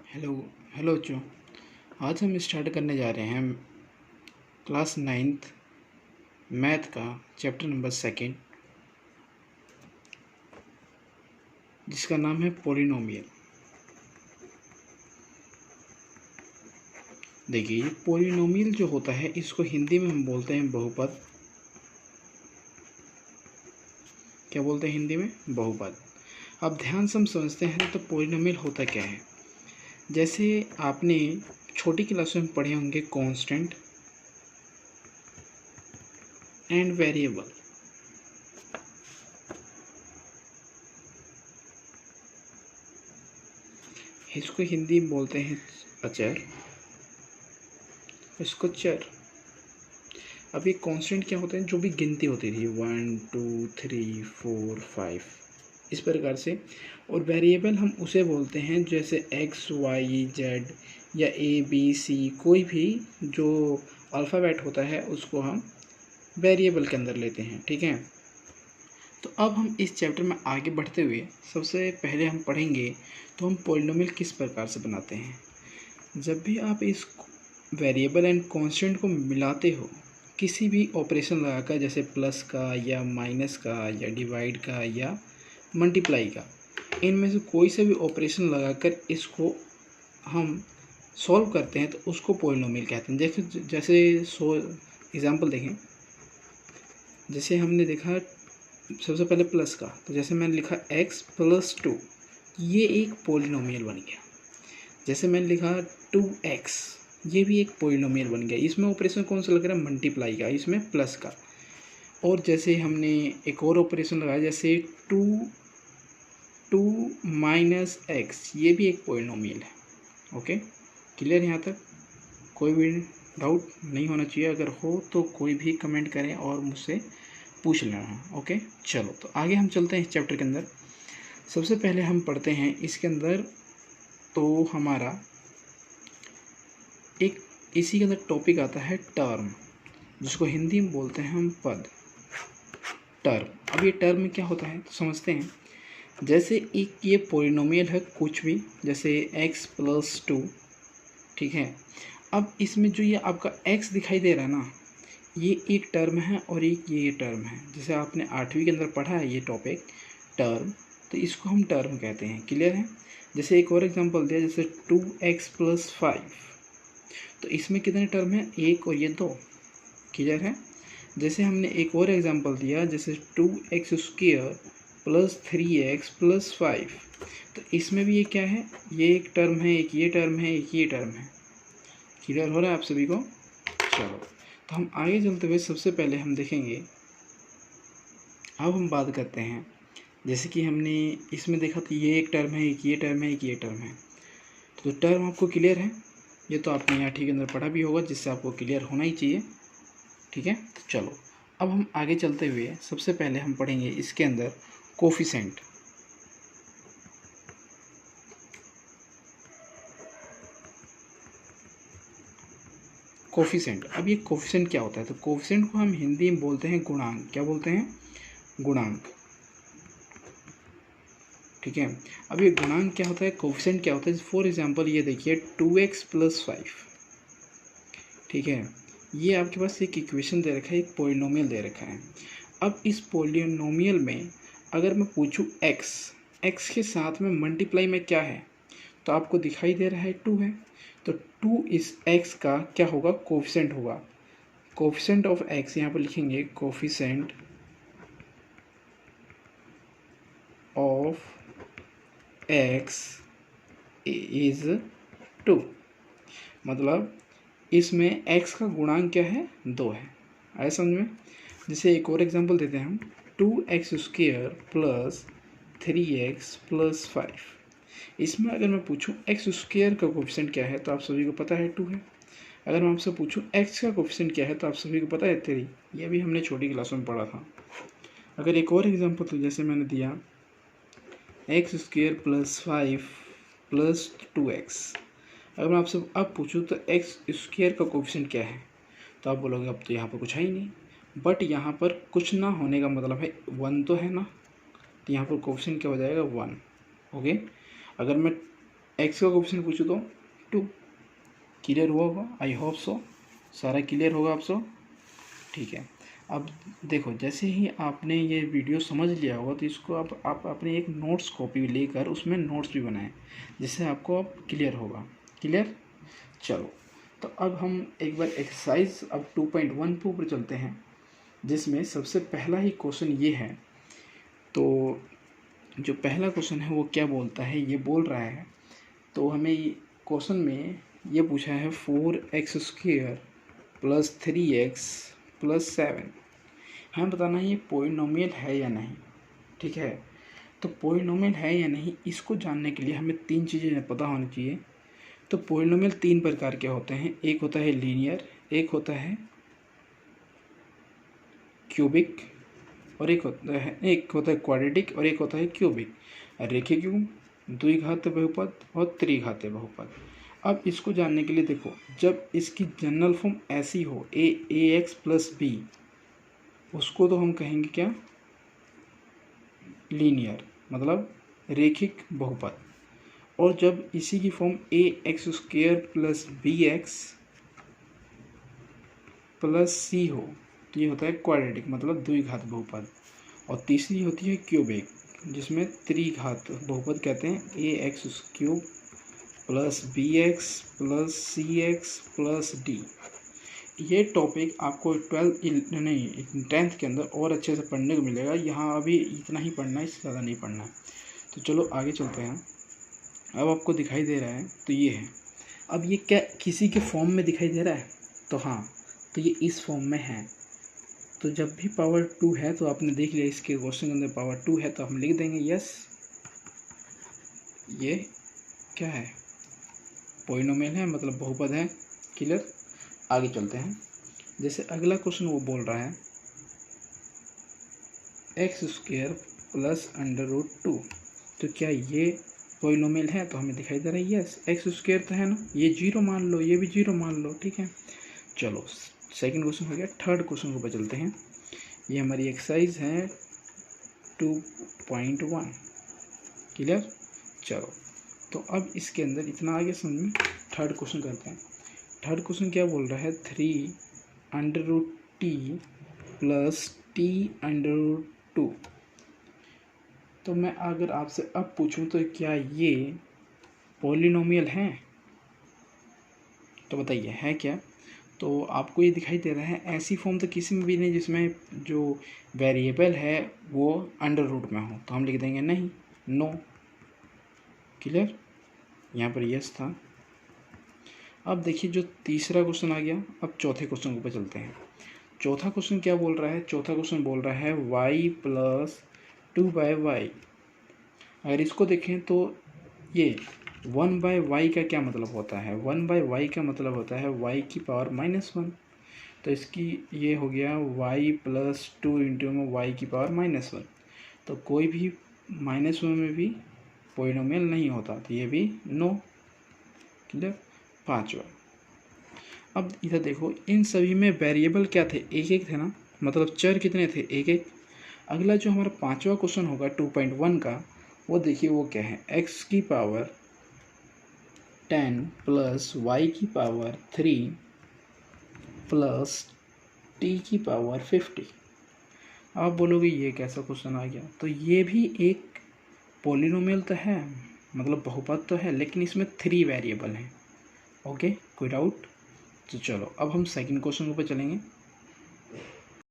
Hello hello बच्चों। आज हम स्टार्ट करने जा रहे हैं क्लास 9th मैथ का चैप्टर नंबर 2 जिसका नाम है पॉलिनोमियल। देखिए, ये पॉलिनोमियल जो होता है इसको हिंदी में हम बोलते हैं बहुपद। क्या बोलते हैं हिंदी में? बहुपद। अब ध्यान से हम समझते हैं तो पॉलिनोमियल होता क्या है। जैसे आपने छोटी क्लास में पढ़े होंगे कांस्टेंट एंड वेरिएबल। इसको हिंदी में बोलते हैं अचर, इसको चर। अब ये कांस्टेंट क्या होते हैं? जो भी गिनती होती थी 1 2 3 4 5 इस प्रकार से। और वेरिएबल हम उसे बोलते हैं जैसे एक्स वाई जेड या ए बी सी, कोई भी जो अल्फ़ाबेट होता है उसको हम वेरिएबल के अंदर लेते हैं। ठीक है, तो अब हम इस चैप्टर में आगे बढ़ते हुए सबसे पहले हम पढ़ेंगे तो हम पॉलिनोमियल किस प्रकार से बनाते हैं। जब भी आप इस वेरिएबल एंड कांस्टेंट को मिलाते हो किसी भी ऑपरेशन लगाकर, जैसे प्लस का या माइनस का या डिवाइड का या मल्टीप्लाई का, इनमें से कोई से भी ऑपरेशन लगाकर इसको हम सॉल्व करते हैं तो उसको पॉलिनोमियल कहते हैं। जैसे जैसे एग्जांपल देखें। जैसे हमने देखा सबसे पहले प्लस का, तो जैसे मैंने लिखा x + 2, ये एक पॉलिनोमियल बन गया। जैसे मैंने लिखा 2x, ये भी एक पॉलिनोमियल बन गया। इसमें ऑपरेशन कौन सा लग रहा है? मल्टीप्लाई का, इसमें प्लस का। और जैसे हमने एक और ऑपरेशन लगाया, जैसे 2 - x, ये भी एक पॉलिनोमियल है। ओके, क्लियर यहाँ तक? कोई भी डाउट नहीं होना चाहिए। अगर हो तो कोई भी कमेंट करें और मुझसे पूछ लेना। ओके, चलो तो आगे हम चलते हैं इस चैप्टर के अंदर। सबसे पहले हम पढ़ते हैं इसके अंदर, तो हमारा एक इसी के अंदर टॉपिक आता है टर्म, जिसको हिंदी में बोलते हैं हम पद। टर्म। अब ये टर्म में क्या होता है तो समझते हैं। जैसे एक ये पॉलिनोमियल है कुछ भी, जैसे x + 2, ठीक है। अब इसमें जो ये आपका x दिखाई दे रहा है ना, ये एक टर्म है और एक ये टर्म है। जैसे आपने 8वीं के अंदर पढ़ा है ये टॉपिक टर्म, तो इसको हम टर्म कहते हैं। क्लियर है? जैसे एक और एग्जांपल दिया, जैसे 2x + 5, तो इसमें कितने टर्म है? एक और ये 2। क्लियर है? जैसे हमने एक और एग्जांपल दिया, जैसे 2x² + 3x + 5, तो इसमें भी ये क्या है? ये एक टर्म है, एक ये टर्म है, एक ये टर्म है। क्लियर हो रहा है आप सभी को? चलो तो हम आगे चलते हुए सबसे पहले हम देखेंगे। अब हम बात करते हैं, जैसे कि हमने इसमें देखा तो ये एक टर्म है, एक ये टर्म है, एक ये टर्म है। तो टर्म आपको क्लियर है? ये तो आपने यहाँ ठीक के अंदर पढ़ा भी होगा, जिससे आपको क्लियर होना ही चाहिए। ठीक है, तो चलो अब हम आगे चलते हुए सबसे पहले हम पढ़ेंगे इसके अंदर कोफिशेंट। कोफिशेंट। अब ये कोफिशेंट क्या होता है? तो कोफिशेंट को हम हिंदी में बोलते हैं गुणांक। क्या बोलते हैं? गुणांक। ठीक है, अब ये गुणांक क्या होता है, कोफिशेंट क्या होता है? फॉर एग्जांपल ये देखिए 2x + 5, ठीक है। ये आपके पास एक इक्वेशन दे रखा है, एक पॉलिनोमियल दे रखा है। अब इस पॉलिनोमियल में अगर मैं पूछूं x के साथ में मल्टीप्लाई में क्या है, तो आपको दिखाई दे रहा है 2 है। तो 2 इस x का क्या होगा? कोफिशेंट होगा। कोफिशेंट ऑफ x यहाँ पर लिखेंगे, कोफिशेंट ऑफ x इज 2। मतलब इसमें x का गुणांक क्या है? 2 है। आए समझ में? जैसे एक और एग्जांपल देते हैं हम, 2x² + 3x + 5। इसमें अगर मैं पूछूं x² का कोफिशेंट क्या है, तो आप सभी को पता है 2 है। अगर मैं आपसे पूछूं x का कोफिशेंट क्या है, तो आप सभी को पता है 3। ये भी हमने छोटी क्लास में पढ़ा था। अगर एक और एग्जांपल, तो जैसे मैंने दिया x² + 5 + 2x। अगर मैं आपसे अब पूछूं तो x² का कोफिशेंट क्या है, तो आप बोलोगे अब तो यहाँ पर कुछ है ही नहीं। बट यहाँ पर कुछ ना होने का मतलब है 1 तो है ना, तो यहाँ पर कोफिशेंट क्या हो जाएगा? 1। ओके, अगर मैं एक्स का कोफिशिएंट पूछो तो 2। क्लियर हुआ होगा, आई होप सो, सारा क्लियर होगा आप सब। ठीक है, अब देखो जैसे ही आपने ये वीडियो समझ लिया होगा तो इसको आप अपने एक नोट्स कॉपी लेकर उसमें नोट्स भी बनाएं, जिससे आपको अब क्लियर होगा। क्लियर, चलो तो अब हम एक बार एक्सरसाइज अब 2.1 के ऊपर चलते हैं, जिसमें सबसे पहला ही क्वेश्चन ये है। तो जो पहला क्वेश्चन है वो क्या बोलता है, ये बोल रहा है, तो हमें क्वेश्चन में ये पूछा है 4x² + 3x + 7। हमें बताना है ये पॉलिनोमियल है या नहीं। ठीक है, तो पॉलिनोमियल है या नहीं इसको जानने के लिए हमें 3 चीज़ें पता होनी चाहिए। तो पॉलिनोमियल 3 प्रकार के होते हैं, एक होता है लीनियर, एक होता है क्यूबिक, और एक होता है क्वाड्रेटिक, और एक होता है क्यूबिक, रेखीय क्यूब, द्विघात बहुपद और त्रिघातीय बहुपद। अब इसको जानने के लिए देखो, जब इसकी जनरल फॉर्म ऐसी हो ax + b, उसको तो हम कहेंगे क्या, लीनियर, मतलब रेखिक बहुपद। और जब इसी की फॉर्म ax² + bx + c हो तो ये होता है क्वाड्रेटिक, मतलब द्विघात बहुपद। और तीसरी होती है क्यूबिक, जिसमें त्रिघात बहुपद कहते हैं, ax³ + bx + cx + d। ये टॉपिक आपको 10th के अंदर और अच्छे से पढ़ने को मिलेगा। यहाँ अभी इतना ही पढ़ना है, इससे ज़्यादा नहीं पढ़ना है। तो चलो आगे चलते हैं। अब आपको दिखाई दे रहा है तो ये है। अब ये क्या किसी के फॉर्म में दिखाई दे रहा है, तो हाँ, तो ये इस फॉर्म में है। तो जब भी पावर 2 है, तो आपने देख लिया इसके क्वेश्चन के अंदर पावर 2 है, तो हम लिख देंगे यस, ये क्या है, पॉलिनोमियल है, मतलब बहुपद है। क्लियर, आगे चलते हैं। जैसे अगला क्वेश्चन वो बोल रहा है x² + √2, तो क्या ये पॉलिनोमियल है, तो हमें दिखाई दे रहा है यस, x² तो है ना, ये 0 मान लो, ये भी 0 मान लो। ठीक है, चलो सेकंड क्वेश्चन हो गया। थर्ड क्वेश्चन को चलते हैं। ये हमारी एक्सरसाइज है 2.1। क्लियर, चलो तो अब इसके अंदर इतना आगे समझ में, थर्ड क्वेश्चन करते हैं। थर्ड क्वेश्चन क्या बोल रहा है, 3√t + t√2। तो मैं अगर आपसे अब पूछूं तो क्या ये पॉलिनोमियल है, तो बताइए है क्या। तो आपको ये दिखाई दे रहा है, ऐसी फॉर्म तो किसी में भी नहीं जिसमें जो वेरिएबल है वो अंडर रूट में हो, तो हम लिख देंगे नहीं, नो। क्लियर, यहाँ पर यस था। अब देखिए जो तीसरा क्वेश्चन आ गया। अब चौथे क्वेश्चन के ऊपर चलते हैं। चौथा क्वेश्चन क्या बोल रहा है, चौथा क्वेश्चन बोल रहा है y + 2/y। अगर इसको देखें तो ये 1/y का क्या मतलब होता है, 1/y का मतलब होता है y की पावर -1। तो इसकी ये हो गया y + 2 × y की पावर -1। तो कोई भी -1 में भी पॉलिनोमियल नहीं होता, तो ये भी नो। क्लियर, पांचवा। अब इधर देखो, इन सभी में वेरिएबल क्या थे, एक एक थे ना, मतलब चर कितने थे, एक एक। अगला जो हमारा पांचवा क्वेश्चन होगा 2.1 का, वो देखिए वो क्या है, x की पावर 10 + y की पावर 3 + t की पावर 50। आप बोलोगे ये कैसा क्वेश्चन आ गया, तो ये भी एक पॉलिनोमियल तो है, मतलब बहुपद तो है, लेकिन इसमें 3 वेरिएबल हैं। ओके, कोई डाउट। तो चलो अब हम सेकंड क्वेश्चन के ऊपर चलेंगे।